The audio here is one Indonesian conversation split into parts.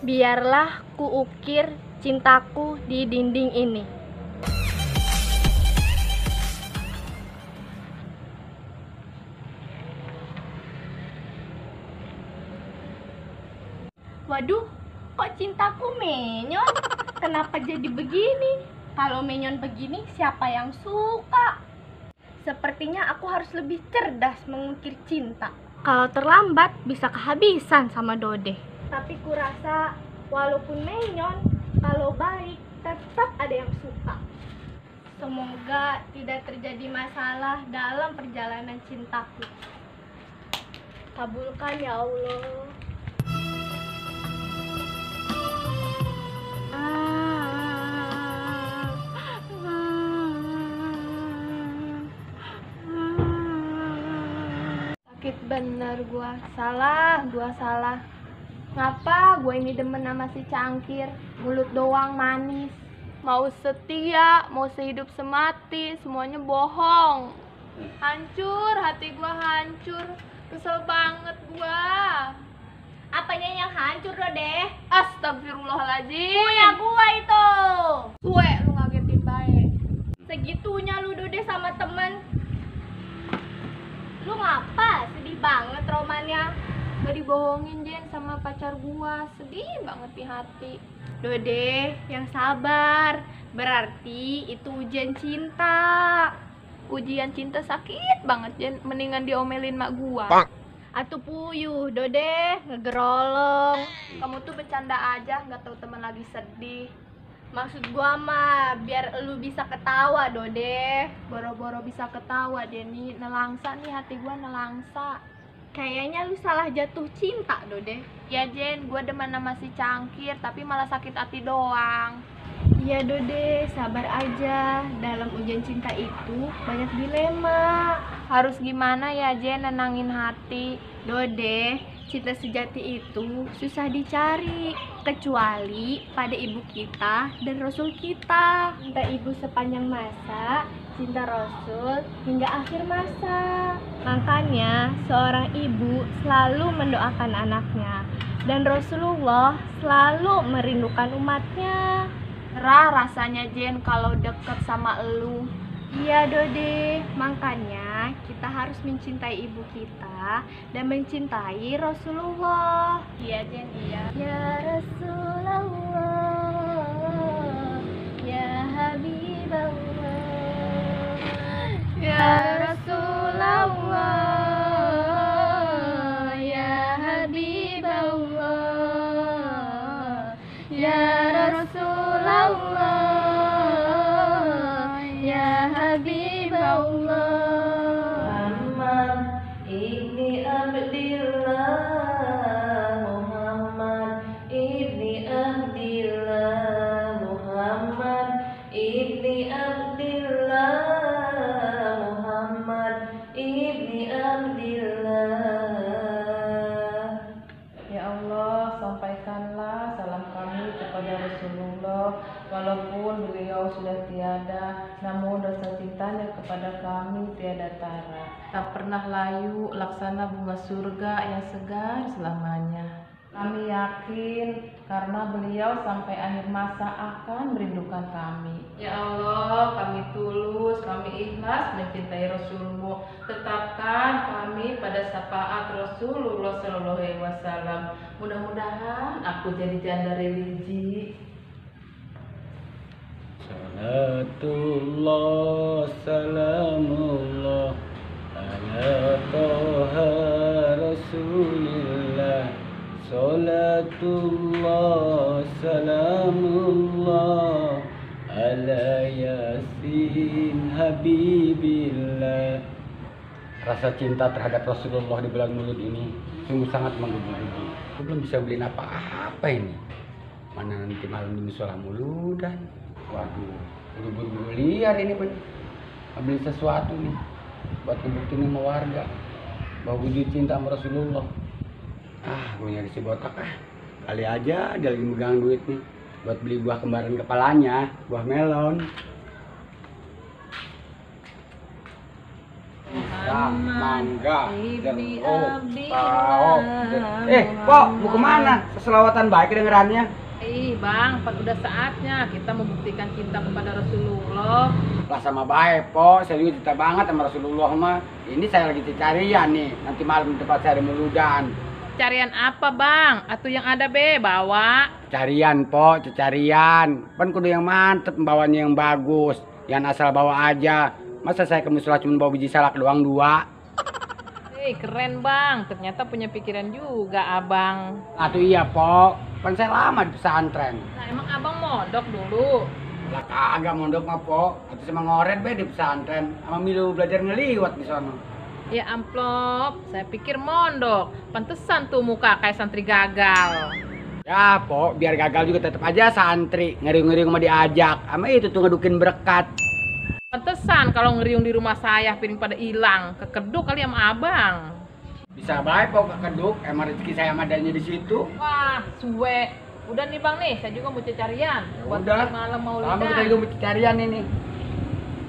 Biarlah kuukir cintaku di dinding ini. Waduh, kok cintaku menyon? Kenapa jadi begini? Kalau menyon begini, siapa yang suka? Sepertinya aku harus lebih cerdas mengukir cinta. Kalau terlambat, bisa kehabisan sama Dode. Tapi kurasa, walaupun menyon, kalau baik, tetap ada yang suka. Semoga tidak terjadi masalah dalam perjalanan cintaku. Kabulkan ya Allah. Sakit bener gua salah. Ngapa gua ini demen sama si Cangkir? Mulut doang manis. Mau setia, mau sehidup semati, semuanya bohong. Hancur, hati gua hancur. Kesel banget gua. Apanya yang hancur lo deh? Astagfirullahaladzim. Punya gua itu. Gue lu ngagetin baik. Segitunya lu Dode sama temen. Lu ngapa? Sedih banget romannya. Gak dibohongin Jen sama pacar gua. Sedih banget di hati. Dode, yang sabar. Berarti itu ujian cinta. Ujian cinta sakit banget Jen. Mendingan diomelin mak gua. Atuh puyuh, Dode, ngegerolong. Kamu tuh bercanda aja, nggak tahu teman lagi sedih. Maksud gua mah biar lu bisa ketawa, Dode. Boro-boro bisa ketawa, Denny. Nelangsa nih hati gua nelangsa. Kayaknya lu salah jatuh cinta, Dode. Ya Jen, gua demen sama si Cangkir, tapi malah sakit hati doang. Iya Dode, sabar aja. Dalam ujian cinta itu banyak dilema. Harus gimana ya Jen nenangin hati? Dode, cinta sejati itu susah dicari, kecuali pada ibu kita dan Rasul kita. Cinta ibu sepanjang masa, cinta Rasul hingga akhir masa. Makanya seorang ibu selalu mendoakan anaknya, dan Rasulullah selalu merindukan umatnya. Cerah rasanya Jen kalau deket sama elu. Iya Dode, makanya kita harus mencintai ibu kita dan mencintai Rasulullah. Iya Jen, iya. Ya Rasulullah, ya Habiballah, ya Rasulullah, ya Habiballah, ya Rasulullah, ya Habiballah. Muhammad ibni Abdillah, Muhammad ibni Abdillah, Muhammad ibni Abdillah, Muhammad ibni Abdillah. Ya Allah, sampaikanlah salam kami kepada Rasulullah. Walaupun beliau sudah tiada, namun rasa cintanya kepada kami tiada tara. Tak pernah layu, laksana bunga surga yang segar selamanya. Kami yakin karena beliau sampai akhir masa akan merindukan kami. Ya Allah, kami tulus, kami ikhlas mencintai Rasulmu. Tetapkan kami pada syafaat Rasulullah SAW. Mudah-mudahan aku jadi janda religi. Salatullah, salamullah ala toha rasulillah. Salatullah, salamullah ala yasin habibillah. Rasa cinta terhadap Rasulullah di bulan Maulud ini sungguh sangat menggebu-gebu. Aku belum bisa beliin apa-apa ini. Mana nanti malam di musola Mauludan. Waduh, buru-buru liar ini pun beli sesuatu nih buat ngebuktiin sama warga bahwa wujud cinta sama Rasulullah. Gue nyari si botak kali aja dia lagi megang duit nih buat beli buah kembaran kepalanya, buah melon. mangga, Ibni jeruk, Abdillah, tahu. Pok, mau kemana? Seselawatan baik kedengerannya. Bang, udah saatnya kita membuktikan cinta kepada Rasulullah. Lah sama baik, Pok. Saya juga cinta banget sama Rasulullah mah. Ini saya lagi carian nih. Nanti malam tempat saya ada meludan. Carian apa, Bang? Atau yang ada bawa? Carian, Pok, carian. Kan kudu yang mantep, bawanya yang bagus. Yang asal bawa aja. Masa saya ke musola cuma bawa biji salak doang 2? Keren, Bang. Ternyata punya pikiran juga, Abang. Atau iya, Pok. Kan saya lama di pesantren. Nah, emang Abang mondok dulu? Lah kagak mondok mah, Pok. Atau sama ngoret be di pesantren. Sama milu belajar ngeliwat di sono. Ya amplop, saya pikir mondok. Pantesan tuh muka kayak santri gagal. Ya, Pok, biar gagal juga tetap aja santri. Ngeriung-ngeriung mah diajak. Sama itu tuh ngedukin berkat. Pantesan kalau ngeriung di rumah saya piring pada hilang. Kekeduk kali sama Abang. Bisa baik, Pok, kekeduk. Emang rezeki saya adanya di situ. Wah, suwe. Udah nih Bang nih, saya juga mau cari-carian. Buat Udah. malam mau Sama kita lidah. juga mau carian ini.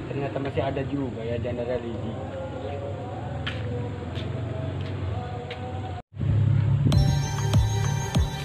Ternyata masih ada juga ya janda religi.